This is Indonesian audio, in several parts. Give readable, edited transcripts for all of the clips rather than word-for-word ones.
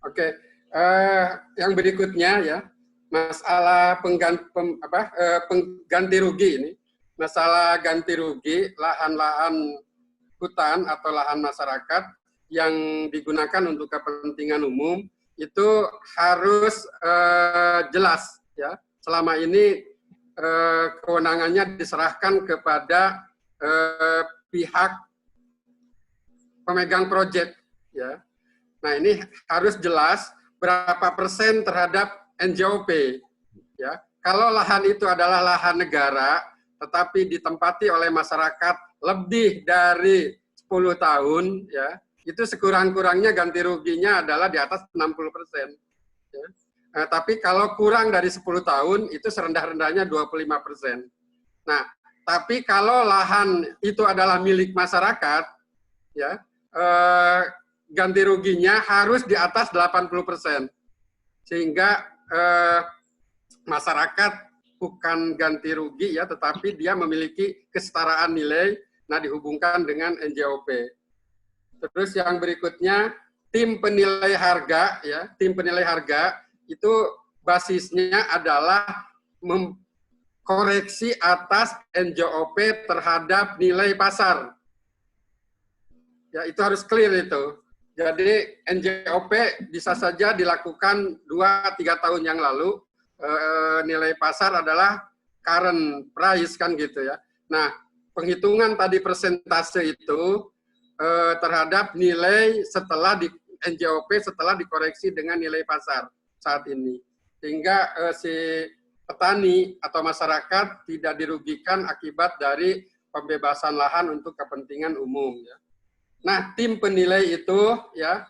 Oke, yang berikutnya ya, masalah pengganti rugi ini. Masalah ganti rugi lahan-lahan hutan atau lahan masyarakat yang digunakan untuk kepentingan umum itu harus jelas ya. Selama ini kewenangannya diserahkan kepada pihak pemegang proyek ya. Nah, ini harus jelas berapa persen terhadap NJOP ya. Kalau lahan itu adalah lahan negara tetapi ditempati oleh masyarakat lebih dari 10 tahun ya, itu sekurang-kurangnya ganti ruginya adalah di atas 60%. Ya. Tapi kalau kurang dari 10 tahun itu serendah-rendahnya 25%. Nah, tapi kalau lahan itu adalah milik masyarakat ya, ganti ruginya harus di atas 80%. Sehingga masyarakat bukan ganti rugi ya, tetapi dia memiliki kesetaraan nilai, nah dihubungkan dengan NJOP. Terus yang berikutnya, tim penilai harga ya, tim penilai harga itu basisnya adalah koreksi atas NJOP terhadap nilai pasar. Ya, itu harus clear itu. Jadi NJOP bisa saja dilakukan 2-3 tahun yang lalu, nilai pasar adalah current price kan gitu ya. Nah, penghitungan tadi persentase itu terhadap nilai setelah di NJOP setelah dikoreksi dengan nilai pasar saat ini. Sehingga si petani atau masyarakat tidak dirugikan akibat dari pembebasan lahan untuk kepentingan umum ya. Nah, tim penilai itu ya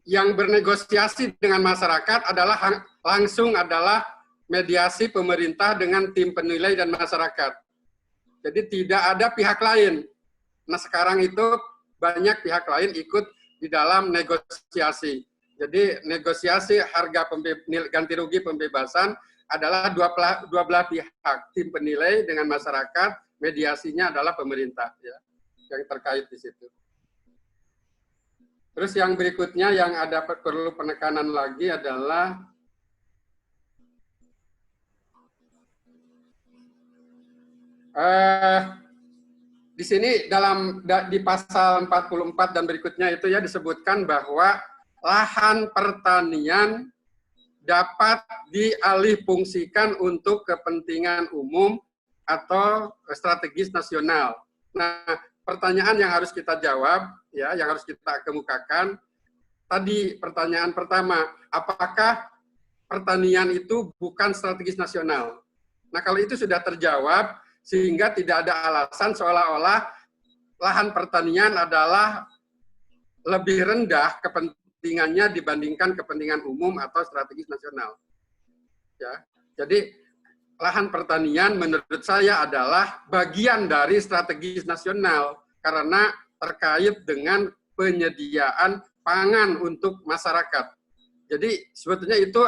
yang bernegosiasi dengan masyarakat adalah langsung adalah mediasi pemerintah dengan tim penilai dan masyarakat. Jadi tidak ada pihak lain. Nah, sekarang itu banyak pihak lain ikut di dalam negosiasi. Jadi negosiasi harga ganti rugi pembebasan adalah dua belah pihak, tim penilai dengan masyarakat, mediasinya adalah pemerintah ya, yang terkait di situ. Terus yang berikutnya yang ada perlu penekanan lagi adalah di sini di pasal 44 dan berikutnya itu ya disebutkan bahwa lahan pertanian dapat dialihfungsikan untuk kepentingan umum atau strategis nasional. Nah, pertanyaan yang harus kita jawab, ya, yang harus kita kemukakan, tadi pertanyaan pertama, apakah pertanian itu bukan strategis nasional? Nah, kalau itu sudah terjawab, sehingga tidak ada alasan seolah-olah lahan pertanian adalah lebih rendah kepentingannya dibandingkan kepentingan umum atau strategis nasional. Ya, jadi lahan pertanian menurut saya adalah bagian dari strategis nasional karena terkait dengan penyediaan pangan untuk masyarakat. Jadi sebetulnya itu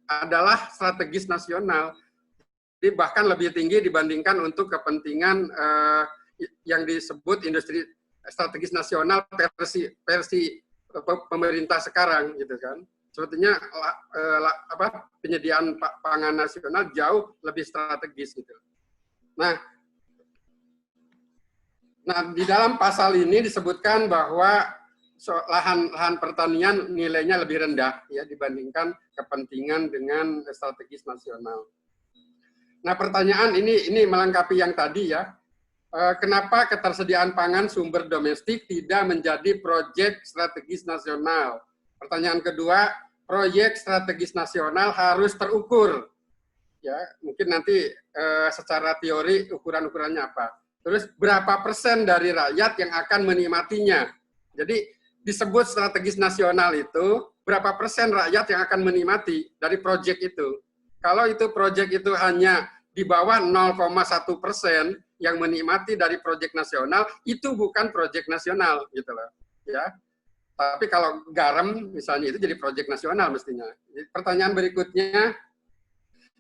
adalah strategis nasional. Jadi bahkan lebih tinggi dibandingkan untuk kepentingan yang disebut industri strategis nasional versi pemerintah sekarang gitu kan. Sebetulnya penyediaan pangan nasional jauh lebih strategis gitu. Nah, di dalam pasal ini disebutkan bahwa lahan pertanian nilainya lebih rendah ya dibandingkan kepentingan dengan strategis nasional. Nah, pertanyaan ini melengkapi yang tadi ya. Kenapa ketersediaan pangan sumber domestik tidak menjadi proyek strategis nasional? Pertanyaan kedua, proyek strategis nasional harus terukur. Ya, mungkin nanti secara teori ukuran-ukurannya apa. Terus berapa persen dari rakyat yang akan menikmatinya? Jadi disebut strategis nasional itu berapa persen rakyat yang akan menikmati dari proyek itu? Kalau itu proyek itu hanya di bawah 0,1% yang menikmati dari proyek nasional, itu bukan proyek nasional, gitu loh. Ya. Tapi kalau garam misalnya itu jadi proyek nasional mestinya. Pertanyaan berikutnya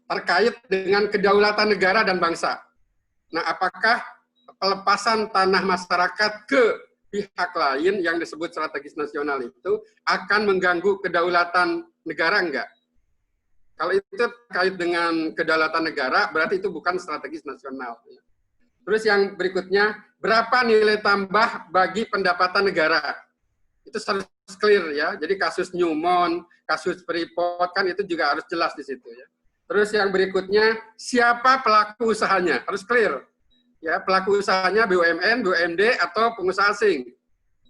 terkait dengan kedaulatan negara dan bangsa. Nah, apakah pelepasan tanah masyarakat ke pihak lain yang disebut strategis nasional itu akan mengganggu kedaulatan negara enggak? Kalau itu terkait dengan kedaulatan negara, berarti itu bukan strategis nasional. Terus yang berikutnya, berapa nilai tambah bagi pendapatan negara? Itu harus clear ya. Jadi kasus Newmont, kasus Freeport kan itu juga harus jelas di situ ya. Terus yang berikutnya, siapa pelaku usahanya? Harus clear. Ya, pelaku usahanya BUMN, BUMD atau pengusaha asing.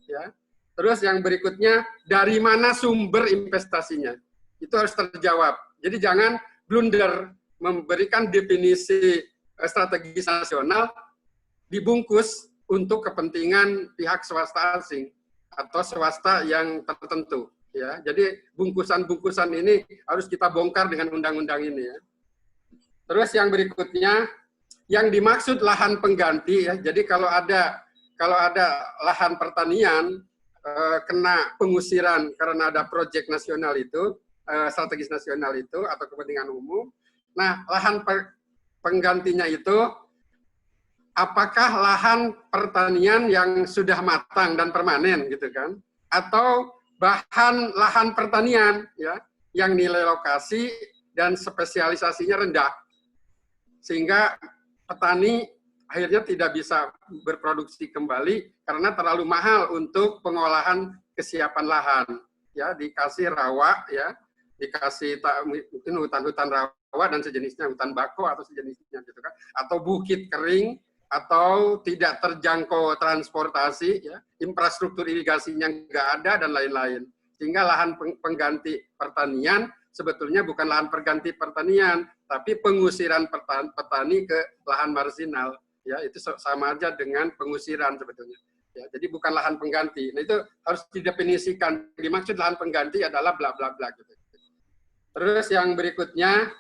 Ya. Terus yang berikutnya, dari mana sumber investasinya? Itu harus terjawab. Jadi jangan blunder memberikan definisi strategis nasional dibungkus untuk kepentingan pihak swasta asing atau swasta yang tertentu. Ya, jadi bungkusan-bungkusan ini harus kita bongkar dengan undang-undang ini. Ya. Terus yang berikutnya, yang dimaksud lahan pengganti, ya. Jadi kalau ada lahan pertanian kena pengusiran karena ada proyek nasional itu, strategis nasional itu atau kepentingan umum. Nah, lahan penggantinya itu apakah lahan pertanian yang sudah matang dan permanen gitu kan, atau bahan lahan pertanian ya yang nilai lokasi dan spesialisasinya rendah sehingga petani akhirnya tidak bisa berproduksi kembali karena terlalu mahal untuk pengolahan kesiapan lahan ya, dikasih rawa ya, dikasih mungkin hutan-hutan rawa dan sejenisnya, hutan bako atau sejenisnya gitu kan, atau bukit kering atau tidak terjangkau transportasi ya, infrastruktur irigasinya nggak ada dan lain-lain, sehingga lahan pengganti pertanian sebetulnya bukan lahan pengganti pertanian tapi pengusiran petani ke lahan marginal ya, itu sama aja dengan pengusiran sebetulnya ya, jadi bukan lahan pengganti. Nah itu harus didefinisikan, dimaksud lahan pengganti adalah bla bla bla gitu. Terus yang berikutnya,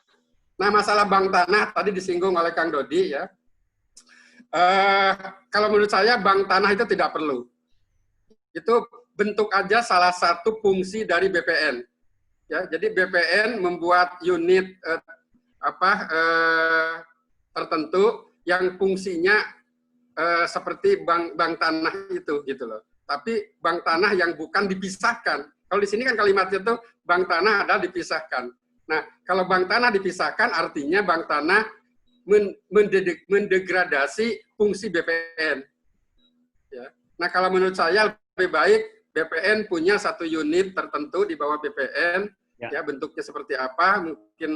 nah masalah bank tanah tadi disinggung oleh Kang Dodi ya. Kalau menurut saya bank tanah itu tidak perlu. Itu bentuk aja salah satu fungsi dari BPN. Ya, jadi BPN membuat unit tertentu yang fungsinya seperti bank tanah itu gitu loh. Tapi bank tanah yang bukan dipisahkan. Kalau di sini kan kalimatnya itu bank tanah adalah dipisahkan. Nah, kalau bank tanah dipisahkan artinya bank tanah mendegradasi fungsi BPN. Ya. Nah, kalau menurut saya lebih baik BPN punya satu unit tertentu di bawah BPN, ya bentuknya seperti apa, mungkin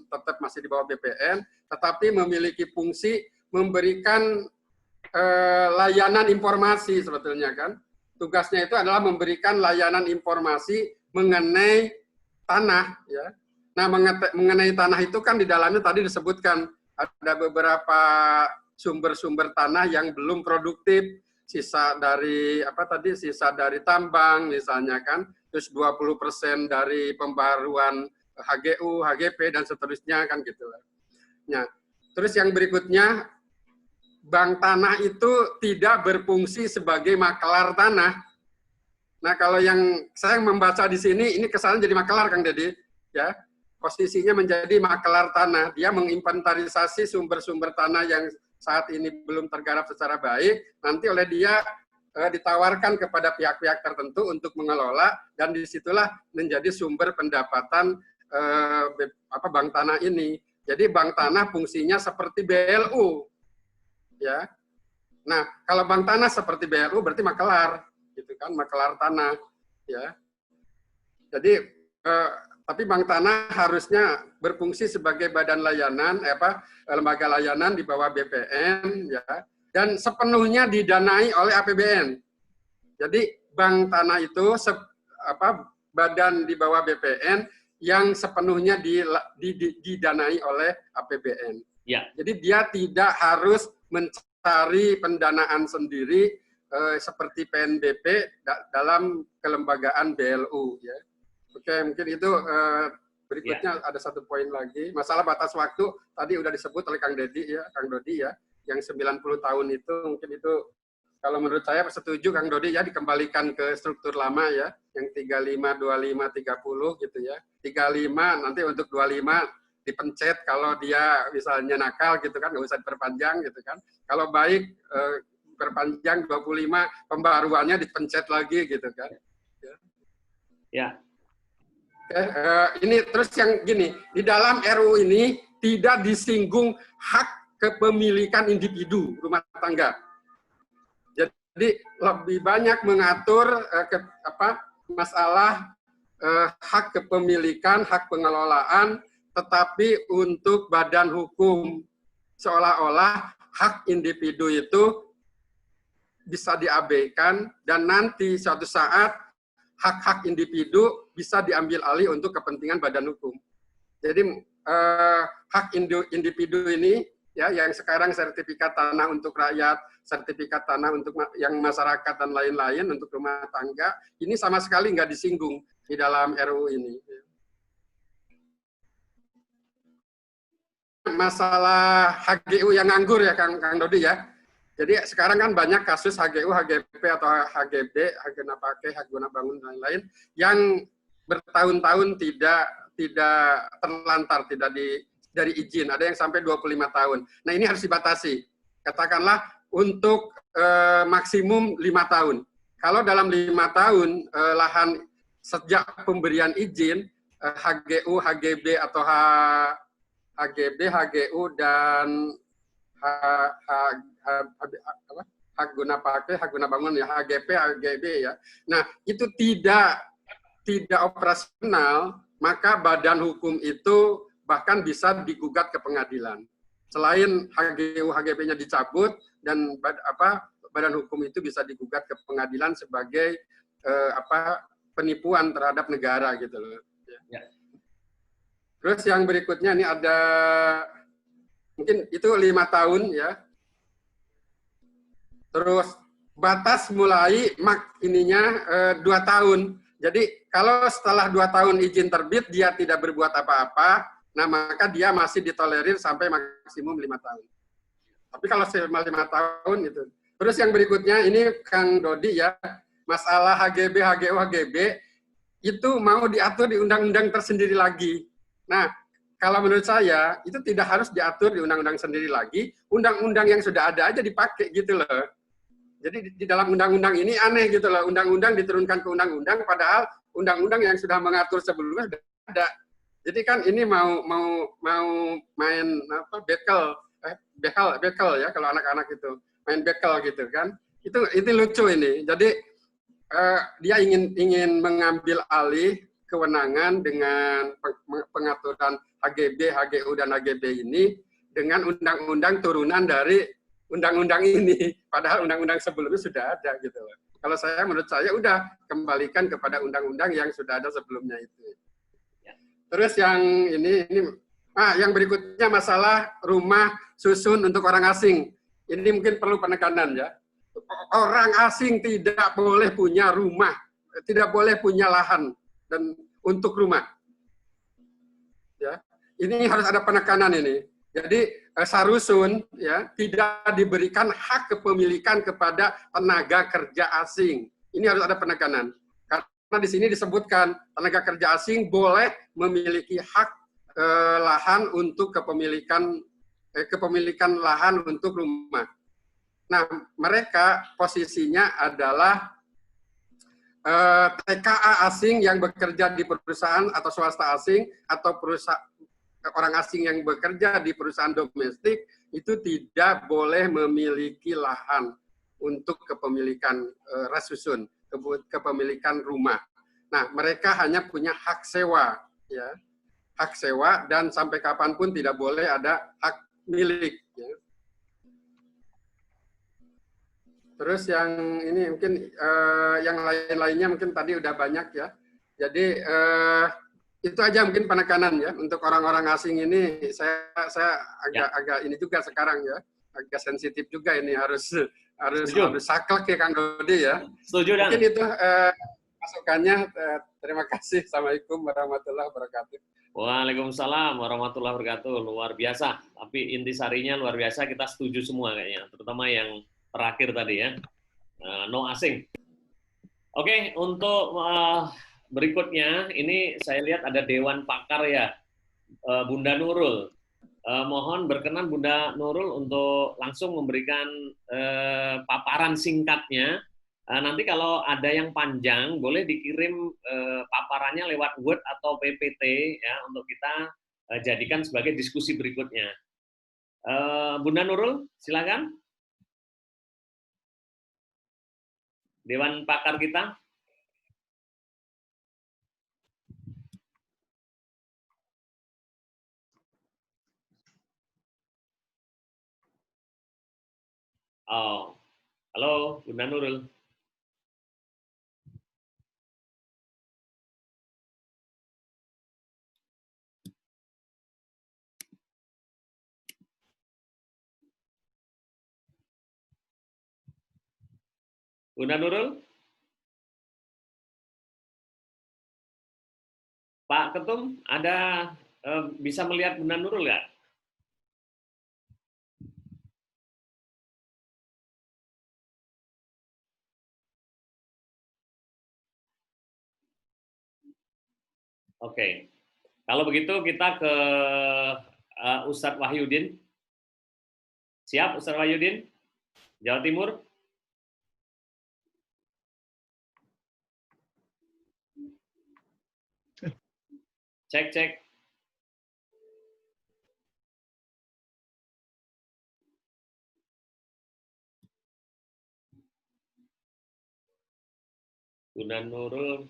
tetap masih di bawah BPN, tetapi memiliki fungsi memberikan layanan informasi sebetulnya kan. Tugasnya itu adalah memberikan layanan informasi mengenai tanah. Ya. Nah, mengenai tanah itu kan di dalamnya tadi disebutkan ada beberapa sumber-sumber tanah yang belum produktif, sisa dari sisa dari tambang misalnya kan, terus 20% dari pembaruan HGU, HGP dan seterusnya kan gitu. Nah, terus yang berikutnya, bank tanah itu tidak berfungsi sebagai makelar tanah. Nah, kalau yang saya membaca di sini, ini kesannya jadi makelar Kang Deddy, ya. Posisinya menjadi makelar tanah. Dia menginventarisasi sumber-sumber tanah yang saat ini belum tergarap secara baik, nanti oleh dia ditawarkan kepada pihak-pihak tertentu untuk mengelola, dan disitulah menjadi sumber pendapatan bank tanah ini. Jadi bank tanah fungsinya seperti BLU, ya. Nah, kalau bank tanah seperti BLU berarti makelar, gitu kan, makelar tanah, ya. Jadi tapi bank tanah harusnya berfungsi sebagai badan layanan, lembaga layanan di bawah BPN, ya, dan sepenuhnya didanai oleh APBN. Jadi bank tanah itu badan di bawah BPN yang sepenuhnya didanai oleh APBN. Ya. Jadi dia tidak harus mencari pendanaan sendiri seperti PNBP dalam kelembagaan BLU, ya. Oke, mungkin itu berikutnya ada satu poin lagi. Masalah batas waktu tadi udah disebut oleh Kang Dodi ya, yang 90 tahun itu mungkin itu kalau menurut saya setuju Kang Dodi ya, dikembalikan ke struktur lama ya, yang 35, 25, 30 gitu ya. 35 nanti untuk 25 dipencet kalau dia misalnya nakal gitu kan, nggak usah diperpanjang gitu kan. Kalau baik diperpanjang 25, pembaruannya dipencet lagi gitu kan. Ya. Ini terus yang gini, di dalam RUU ini tidak disinggung hak kepemilikan individu rumah tangga. Jadi lebih banyak mengatur masalah hak kepemilikan, hak pengelolaan, tetapi untuk badan hukum seolah-olah hak individu itu bisa diabaikan dan nanti suatu saat hak-hak individu bisa diambil alih untuk kepentingan badan hukum. Jadi hak individu ini ya yang sekarang sertifikat tanah untuk rakyat, sertifikat tanah untuk yang masyarakat dan lain-lain untuk rumah tangga, ini sama sekali nggak disinggung di dalam RUU ini. Masalah HGU yang nganggur ya Kang Dodi ya. Jadi sekarang kan banyak kasus HGU, HGP atau HGB, hak guna pakai, hak guna bangun dan lain-lain yang bertahun-tahun tidak terlantar, tidak dari izin. Ada yang sampai 25 tahun. Nah ini harus dibatasi. Katakanlah untuk maksimum 5 tahun. Kalau dalam 5 tahun lahan sejak pemberian izin HGU, HGB atau HGB, HGU dan hak guna pakai, hak guna bangun ya, HGP, HGB ya. Nah, itu tidak operasional, maka badan hukum itu bahkan bisa digugat ke pengadilan. Selain HGU, HGP-nya dicabut dan badan hukum itu bisa digugat ke pengadilan sebagai penipuan terhadap negara gitu loh. Ya. Terus yang berikutnya ini ada mungkin itu 5 tahun ya. Terus batas mulai ininya 2 tahun. Jadi kalau setelah 2 tahun izin terbit dia tidak berbuat apa-apa, nah maka dia masih ditolerir sampai maksimum 5 tahun. Tapi kalau selama 5 tahun itu. Terus yang berikutnya ini Kang Dodi ya, masalah HGB, HGU, HGB itu mau diatur di undang-undang tersendiri lagi. Nah, kalau menurut saya itu tidak harus diatur di undang-undang sendiri lagi, undang-undang yang sudah ada aja dipakai gitu loh. Jadi di dalam undang-undang ini aneh gitu loh, undang-undang diturunkan ke undang-undang, padahal undang-undang yang sudah mengatur sebelumnya sudah ada. Jadi kan ini mau main bekel ya kalau anak-anak itu main bekel gitu kan. Itu lucu ini. Jadi dia ingin mengambil alih kewenangan dengan pengaturan HGB, HGU, dan HGB ini dengan undang-undang turunan dari undang-undang ini. Padahal undang-undang sebelumnya sudah ada gitu loh. Kalau menurut saya udah kembalikan kepada undang-undang yang sudah ada sebelumnya itu. Terus yang yang berikutnya masalah rumah susun untuk orang asing. Ini mungkin perlu penekanan ya. Orang asing tidak boleh punya rumah, tidak boleh punya lahan dan untuk rumah. Ya, ini harus ada penekanan ini. Jadi sarusun ya tidak diberikan hak kepemilikan kepada tenaga kerja asing. Ini harus ada penekanan. Karena di sini disebutkan tenaga kerja asing boleh memiliki hak lahan untuk kepemilikan lahan untuk rumah. Nah, mereka posisinya adalah TKA asing yang bekerja di perusahaan atau swasta asing atau orang asing yang bekerja di perusahaan domestik itu tidak boleh memiliki lahan untuk kepemilikan rasusun, kepemilikan rumah. Nah, mereka hanya punya hak sewa, ya, hak sewa dan sampai kapanpun tidak boleh ada hak milik. Ya. Terus yang ini mungkin yang lain-lainnya mungkin tadi udah banyak ya. Jadi itu aja mungkin penekanan ya untuk orang-orang asing ini. Saya agak ini juga sekarang ya, agak sensitif juga ini harus saklek ya Kang Dodi ya. Setuju Dan. Mungkin itu masukannya. Terima kasih. Assalamualaikum warahmatullahi wabarakatuh. Waalaikumsalam warahmatullahi wabarakatuh. Luar biasa. Tapi intisarinya luar biasa. Kita setuju semua kayaknya, terutama yang terakhir tadi ya, no asing. Oke, untuk berikutnya ini saya lihat ada Dewan Pakar ya, Bunda Nurul. Mohon berkenan Bunda Nurul untuk langsung memberikan paparan singkatnya. Nanti kalau ada yang panjang, boleh dikirim paparannya lewat Word atau PPT ya untuk kita jadikan sebagai diskusi berikutnya. Bunda Nurul, silakan. Dewan pakar kita. Oh, halo Bunda Nurul. Bunda Nurul, Pak Ketum, ada bisa melihat Bunda Nurul nggak? Oke, kalau begitu kita ke Ustadz Wahyudin. Siap Ustadz Wahyudin? Jawa Timur? Cek, cek. Bunda Nurul.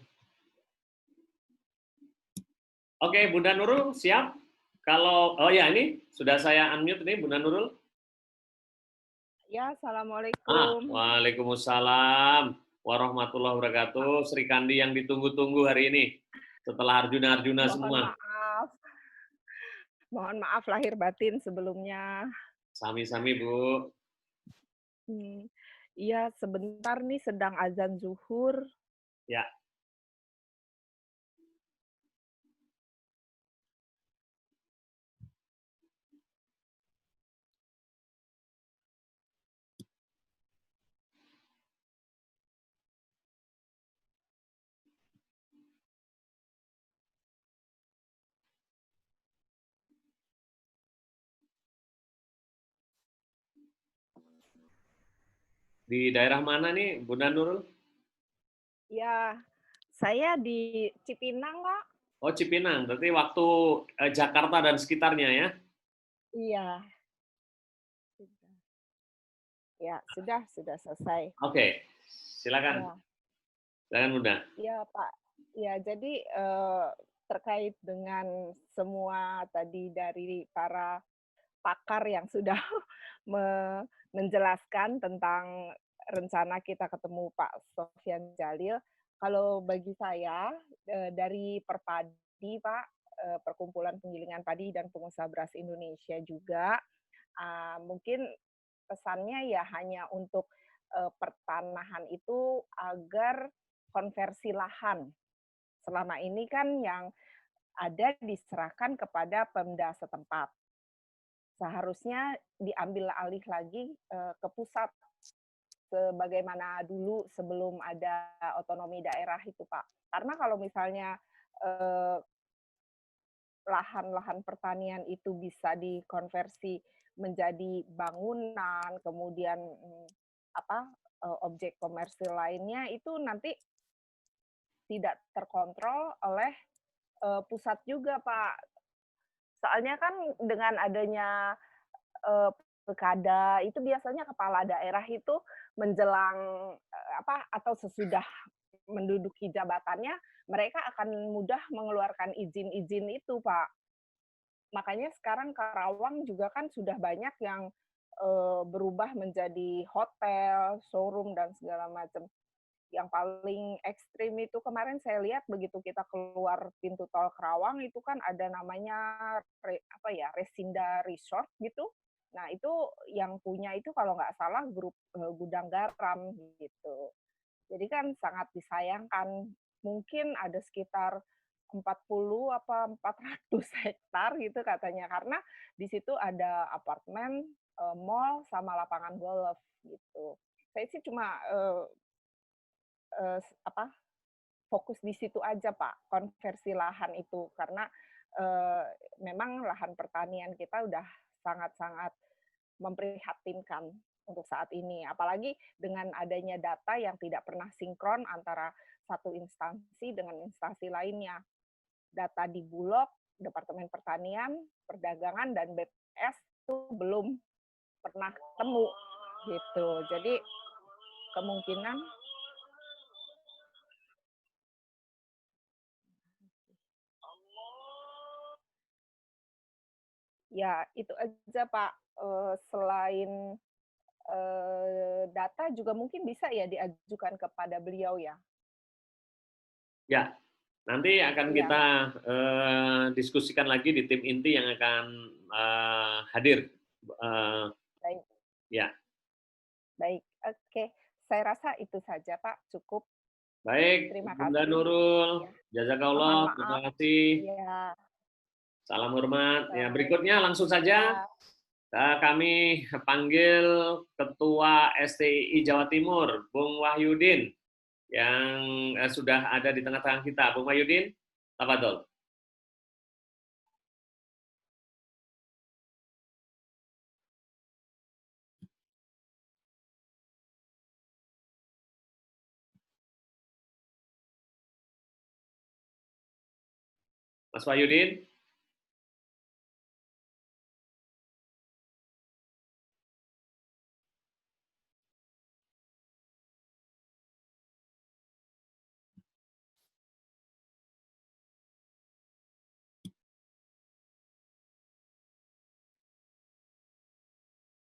Oke, Bunda Nurul siap? Kalau, oh ya ini sudah saya unmute nih Bunda Nurul. Ya, Assalamualaikum. Waalaikumsalam warahmatullahi wabarakatuh. Sri Kandi yang ditunggu-tunggu hari ini. Setelah Arjuna semua. Mohon maaf lahir batin sebelumnya. Sami-sami, Bu. Iya, sebentar nih sedang azan zuhur. Ya. Di daerah mana nih, Bunda Nurul? Ya, saya di Cipinang, Kak. Oh, Cipinang. Berarti waktu Jakarta dan sekitarnya ya? Iya. Ya, sudah selesai. Oke, silakan. Ya. Silakan, Bunda. Ya, Pak. Ya, jadi terkait dengan semua tadi dari para pakar yang sudah menjelaskan tentang rencana kita ketemu Pak Sofyan Jalil. Kalau bagi saya dari Perpadi, Pak, Perkumpulan Penggilingan Padi dan Pengusaha Beras Indonesia juga, mungkin pesannya ya hanya untuk pertanahan itu agar konversi lahan. Selama ini kan yang ada diserahkan kepada Pemda setempat. Seharusnya diambil alih lagi ke pusat sebagaimana dulu sebelum ada otonomi daerah itu, Pak. Karena kalau misalnya lahan-lahan pertanian itu bisa dikonversi menjadi bangunan, kemudian objek komersil lainnya itu nanti tidak terkontrol oleh pusat juga, Pak. Soalnya kan dengan adanya pilkada itu biasanya kepala daerah itu menjelang atau sesudah menduduki jabatannya, mereka akan mudah mengeluarkan izin-izin itu, Pak. Makanya sekarang Karawang juga kan sudah banyak yang berubah menjadi hotel, showroom dan segala macam. Yang paling ekstrim itu kemarin saya lihat begitu kita keluar pintu tol Karawang itu kan ada namanya Resinda Resort gitu. Nah itu yang punya itu kalau nggak salah grup gudang garam gitu. Jadi kan sangat disayangkan. Mungkin ada sekitar 40 apa 400 hektar gitu katanya karena di situ ada apartemen, mall sama lapangan golf gitu. Saya sih cuma fokus di situ aja Pak, konversi lahan itu karena memang lahan pertanian kita udah sangat-sangat memprihatinkan untuk saat ini. Apalagi dengan adanya data yang tidak pernah sinkron antara satu instansi dengan instansi lainnya. Data di Bulog, Departemen Pertanian, Perdagangan, dan BPS itu belum pernah ketemu gitu. Jadi kemungkinan ya itu aja Pak. Selain data juga mungkin bisa ya diajukan kepada beliau ya. Ya, nanti akan Iya. kita diskusikan lagi di tim inti yang akan hadir. Baik. Ya, Baik. Oke. Saya rasa itu saja Pak, cukup. baik. Terima Bunda kasih. Nurul, Ya. jazakallah, Mohon terima maaf. kasih. Ya. Salam hormat. Ya, Baik. berikutnya langsung saja kami panggil Ketua STI Jawa Timur, Bung Wahyudin, yang sudah ada di tengah-tengah kita. Bung Wahyudin, tafadhol. Mas Wahyudin.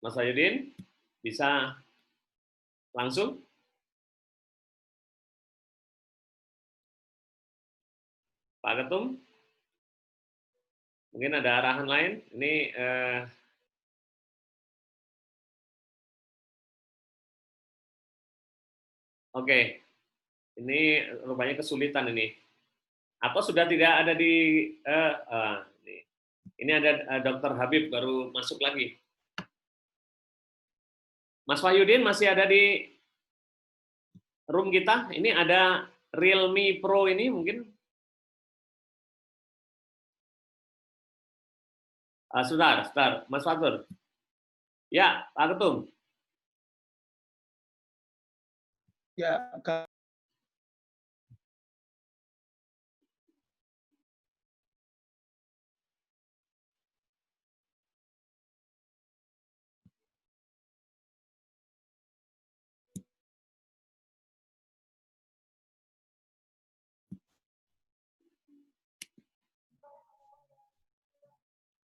Mas Wahyudin, bisa langsung? Pak Ketum? Mungkin ada arahan lain? Ini oke. Ini rupanya kesulitan ini. Atau sudah tidak ada di ini ada Dr. Habib baru masuk lagi. Mas Wahyudin masih ada di room kita. Ini ada Realme Pro ini mungkin. Sebentar, Mas Fatur. Ya, Pak Ketum. Ya,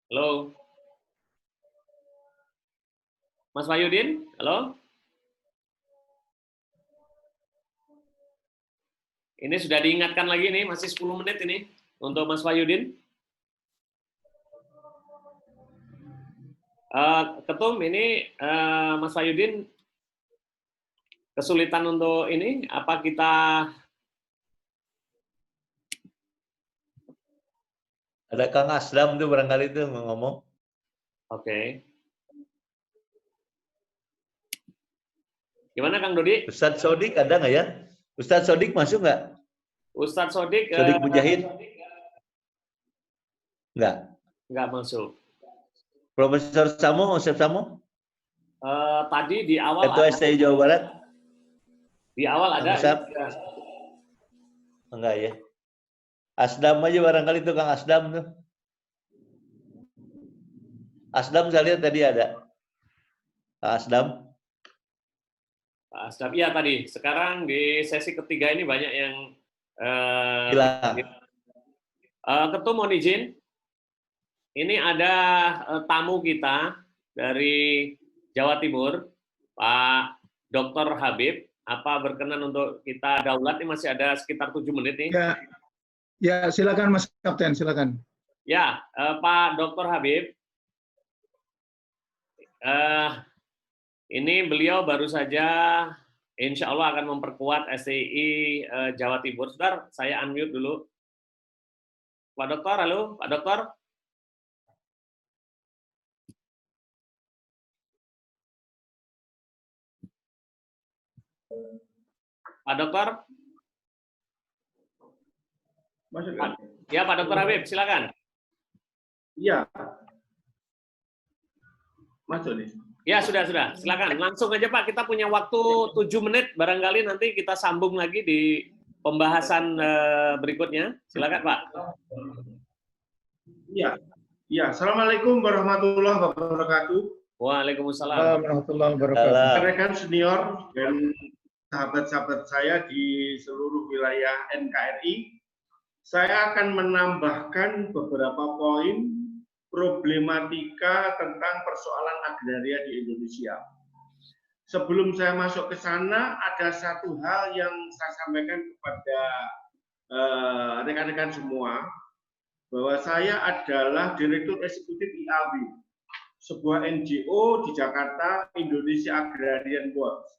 Halo. Mas Wahyudin, halo. Ini sudah diingatkan lagi nih, masih 10 menit ini untuk Mas Wahyudin. Ketum, ini Mas Wahyudin kesulitan untuk ini, apa kita... Ada Kang Asdam tuh barangkali itu ngomong. Oke. Gimana Kang Dodi? Ustadz Sodik ada nggak ya? Ustadz Sodik masuk nggak? Ustadz Sodik? Sodik Mujahid? Nggak? Nggak masuk. Profesor Samo, Ustadz Samo? Tadi di awal Ketua STI Jawa Barat? Di awal ada. Enggak ya. Asdam aja barangkali itu Kang Asdam tuh. Asdam saya lihat tadi ada. Kang Asdam. Pak Asdam, iya tadi. Sekarang di sesi ketiga ini banyak yang hilang. Ketum mohon izin. Ini ada tamu kita dari Jawa Timur, Pak Dr. Habib. Apa berkenan untuk kita daulat? Ini masih ada sekitar 7 menit nih. Ya, silakan Mas Kapten, silakan. Ya, Pak Dr. Habib. Ini beliau baru saja insya Allah akan memperkuat STI Jawa Timur. Saudara, saya unmute dulu. Pak Dokter, halo, Pak Dokter. Pak Dokter. Ya, Pak Dr. Habib, silakan. Iya. Mas Doni. Ya, sudah. Silakan. Langsung aja Pak, kita punya waktu 7 menit, barangkali nanti kita sambung lagi di pembahasan berikutnya. Silakan Pak. Iya. Ya, Assalamualaikum warahmatullahi wabarakatuh. Waalaikumsalam. Warahmatullahi wabarakatuh. Rekan senior dan sahabat-sahabat saya di seluruh wilayah NKRI, saya akan menambahkan beberapa poin problematika tentang persoalan agraria di Indonesia. Sebelum saya masuk ke sana, ada satu hal yang saya sampaikan kepada rekan-rekan semua, bahwa saya adalah Direktur Eksekutif IAW, sebuah NGO di Jakarta, Indonesia Agrarian Watch.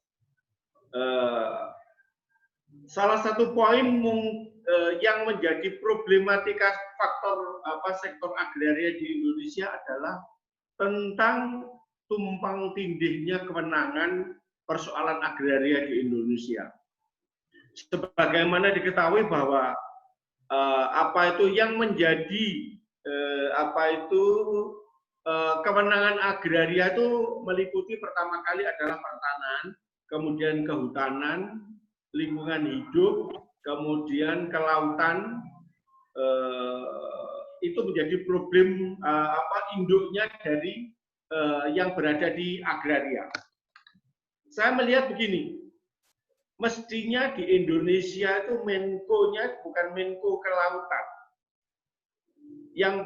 Salah satu poin yang menjadi problematika faktor sektor agraria di Indonesia adalah tentang tumpang tindihnya kewenangan persoalan agraria di Indonesia. Sebagaimana diketahui bahwa yang menjadi kewenangan agraria itu meliputi pertama kali adalah pertanahan, kemudian kehutanan, lingkungan hidup, kemudian kelautan. Itu menjadi problem induknya dari yang berada di agraria. Saya melihat begini, mestinya di Indonesia itu Menko-nya bukan Menko Kelautan. Yang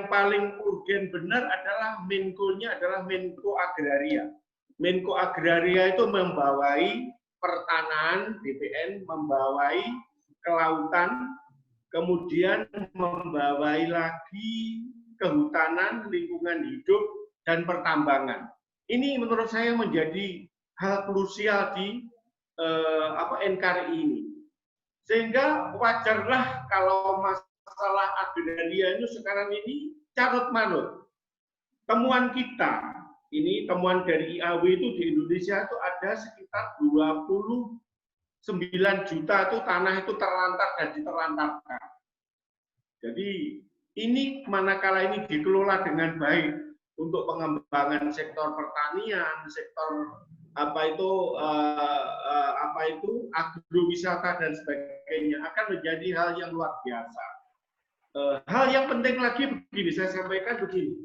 paling urgen benar adalah Menko-nya adalah Menko Agraria. Menko Agraria itu membawai pertanahan, BPN, membawai kelautan, kemudian membawai lagi kehutanan, lingkungan hidup, dan pertambangan. Ini menurut saya menjadi hal krusial di NKRI ini. Sehingga wajarlah kalau masalah agraria itu sekarang ini carut marut. Temuan kita, ini temuan dari IAW itu di Indonesia itu ada sekitar 29 juta itu tanah itu terlantar dan diterlantarkan. Jadi ini manakala ini dikelola dengan baik untuk pengembangan sektor pertanian, sektor agrowisata dan sebagainya akan menjadi hal yang luar biasa. Hal yang penting lagi begini, saya sampaikan begini.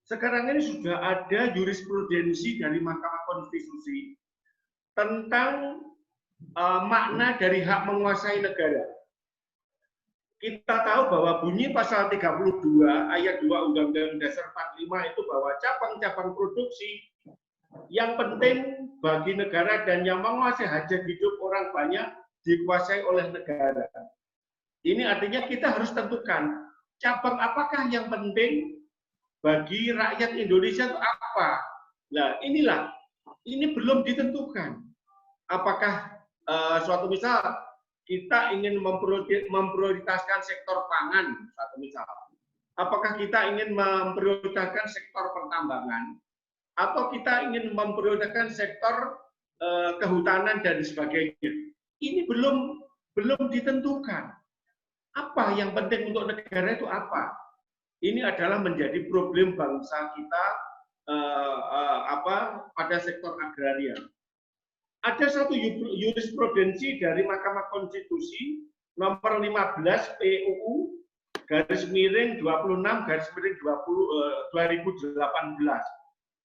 Sekarang ini sudah ada jurisprudensi dari Mahkamah Konstitusi tentang makna dari hak menguasai negara. Kita tahu bahwa bunyi pasal 32 ayat 2 Undang-Undang Dasar 45 itu bahwa cabang-cabang produksi yang penting bagi negara dan yang menguasai hajat hidup orang banyak dikuasai oleh negara. Ini artinya kita harus tentukan cabang apakah yang penting bagi rakyat Indonesia itu apa. Nah, ini belum ditentukan. Apakah suatu misal kita ingin memprioritaskan sektor pangan, satu misal. Apakah kita ingin memprioritaskan sektor pertambangan, atau kita ingin memprioritaskan sektor kehutanan dan sebagainya. Ini belum ditentukan. Apa yang penting untuk negara itu apa? Ini adalah menjadi problem bangsa kita pada sektor agraria. Ada satu jurisprudensi dari Mahkamah Konstitusi nomor 15 PUU garis miring 26 garis miring 2018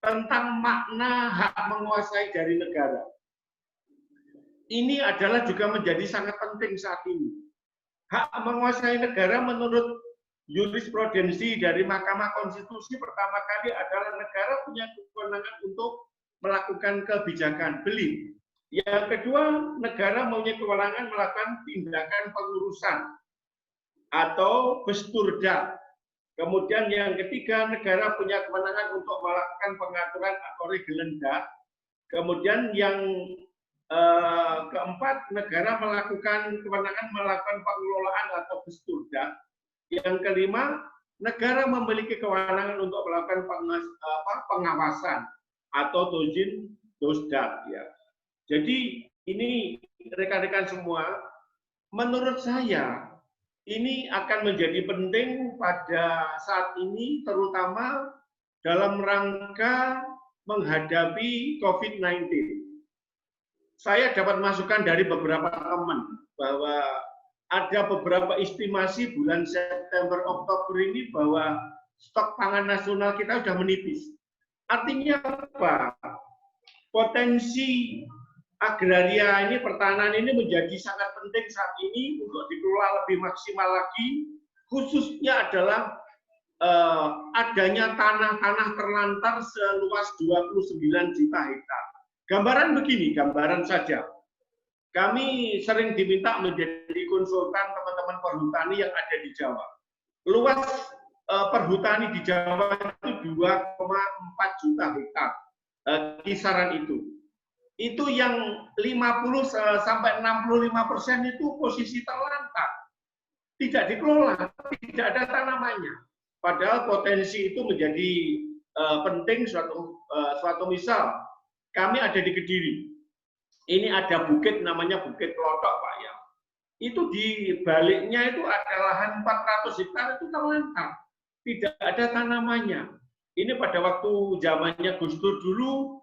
tentang makna hak menguasai dari negara. Ini adalah juga menjadi sangat penting saat ini. Hak menguasai negara menurut jurisprudensi dari Mahkamah Konstitusi pertama kali adalah negara punya kewenangan untuk melakukan kebijakan beli. Yang kedua, negara mempunyai kewenangan melakukan tindakan pengurusan atau besturda. Kemudian yang ketiga, negara punya kewenangan untuk melakukan pengaturan atau regelenda. Kemudian yang keempat, negara melakukan kewenangan melakukan pengelolaan atau besturda. Yang kelima, negara memiliki kewenangan untuk melakukan pengawasan atau dozin dosdat. Ya. Jadi ini rekan-rekan semua, menurut saya ini akan menjadi penting pada saat ini, terutama dalam rangka menghadapi COVID-19. Saya dapat masukan dari beberapa teman bahwa ada beberapa estimasi bulan September Oktober ini bahwa stok pangan nasional kita sudah menipis. Artinya apa? Potensi agraria ini, pertanian ini menjadi sangat penting saat ini untuk dikelola lebih maksimal lagi, khususnya adalah adanya tanah-tanah terlantar seluas 29 juta hektar. Gambaran begini, gambaran saja. Kami sering diminta menjadi konsultan teman-teman perhutani yang ada di Jawa. Luas perhutani di Jawa itu 2,4 juta hektar, kisaran itu. Itu yang 50 sampai 65% itu posisi terlantar. Tidak dikelola, tidak ada tanamannya. Padahal potensi itu menjadi penting. Suatu misal, kami ada di Kediri. Ini ada bukit namanya Bukit Klotok, Pak ya. Itu di baliknya itu ada lahan 400 hektar itu terlantar. Tidak ada tanamannya. Ini pada waktu zamannya Gus Dur dulu,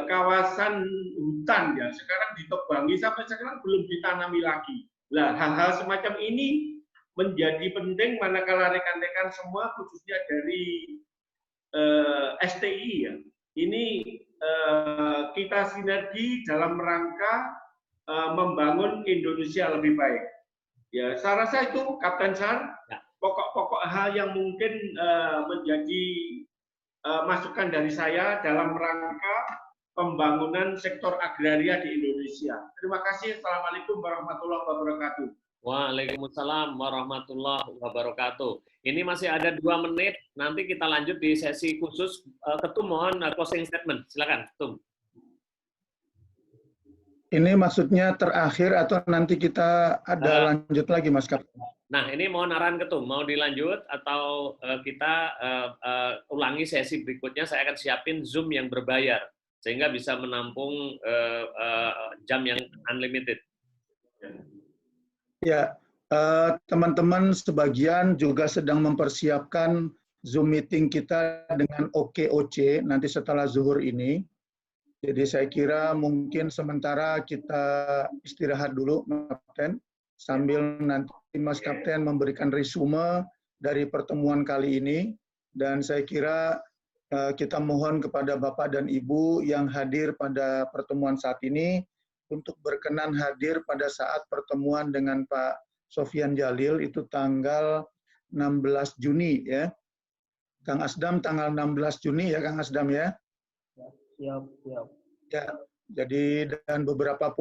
kawasan hutan ya. Sekarang ditebangi, sampai sekarang belum ditanami lagi. Nah, hal-hal semacam ini menjadi penting manakala rekan-rekan semua, khususnya dari STI ya. Ini kita sinergi dalam rangka membangun Indonesia lebih baik. Ya, saya rasa itu Kapten Sar, pokok-pokok hal yang mungkin menjadi masukan dari saya dalam rangka pembangunan sektor agraria di Indonesia. Terima kasih. Assalamualaikum warahmatullahi wabarakatuh. Waalaikumsalam warahmatullahi wabarakatuh. Ini masih ada 2 menit, nanti kita lanjut di sesi khusus. Ketum mohon closing statement, silakan Ketum. Ini maksudnya terakhir atau nanti kita ada lanjut lagi, Mas Kapten? Nah, ini mohon arahan Ketum, mau dilanjut atau kita ulangi sesi berikutnya. Saya akan siapin Zoom yang berbayar, sehingga bisa menampung jam yang unlimited. Ya, teman-teman sebagian juga sedang mempersiapkan Zoom meeting kita dengan OKOC nanti setelah zuhur ini. Jadi saya kira mungkin sementara kita istirahat dulu, Kapten, sambil nanti Mas Kapten memberikan resume dari pertemuan kali ini. Dan saya kira kita mohon kepada Bapak dan Ibu yang hadir pada pertemuan saat ini untuk berkenan hadir pada saat pertemuan dengan Pak Sofyan Djalil itu tanggal 16 Juni ya. Kang Asdam tanggal 16 Juni ya Kang Asdam ya. Siap, siap. Ya, jadi dan beberapa